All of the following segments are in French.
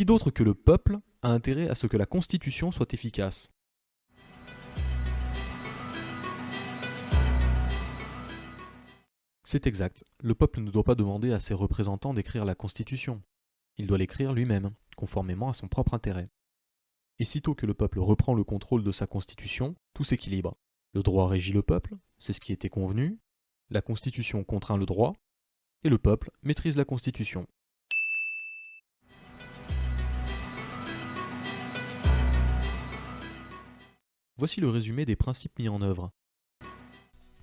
Qui d'autre que le peuple a intérêt à ce que la Constitution soit efficace? C'est exact, le peuple ne doit pas demander à ses représentants d'écrire la Constitution. Il doit l'écrire lui-même, conformément à son propre intérêt. Et sitôt que le peuple reprend le contrôle de sa Constitution, tout s'équilibre. Le droit régit le peuple, c'est ce qui était convenu, la Constitution contraint le droit, et le peuple maîtrise la Constitution. Voici le résumé des principes mis en œuvre.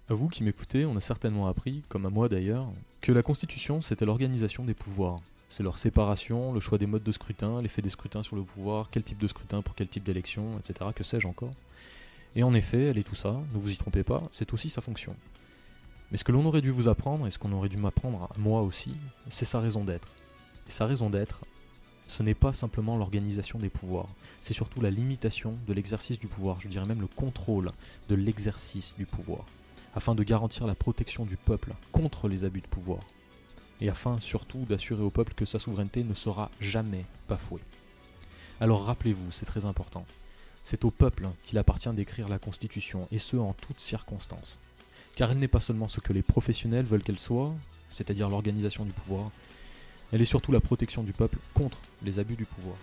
À vous qui m'écoutez, on a certainement appris, comme à moi d'ailleurs, que la Constitution c'était l'organisation des pouvoirs. C'est leur séparation, le choix des modes de scrutin, l'effet des scrutins sur le pouvoir, quel type de scrutin pour quel type d'élection, etc. Que sais-je encore. Et en effet, elle est tout ça, ne vous y trompez pas, c'est aussi sa fonction. Mais ce que l'on aurait dû vous apprendre, et ce qu'on aurait dû m'apprendre à moi aussi, c'est sa raison d'être. Et sa raison d'être, ce n'est pas simplement l'organisation des pouvoirs, c'est surtout la limitation de l'exercice du pouvoir, je dirais même le contrôle de l'exercice du pouvoir, afin de garantir la protection du peuple contre les abus de pouvoir, et afin surtout d'assurer au peuple que sa souveraineté ne sera jamais bafouée. Alors rappelez-vous, c'est très important, c'est au peuple qu'il appartient d'écrire la Constitution, et ce en toutes circonstances. Car elle n'est pas seulement ce que les professionnels veulent qu'elle soit, c'est-à-dire l'organisation du pouvoir, elle est surtout la protection du peuple contre les abus du pouvoir.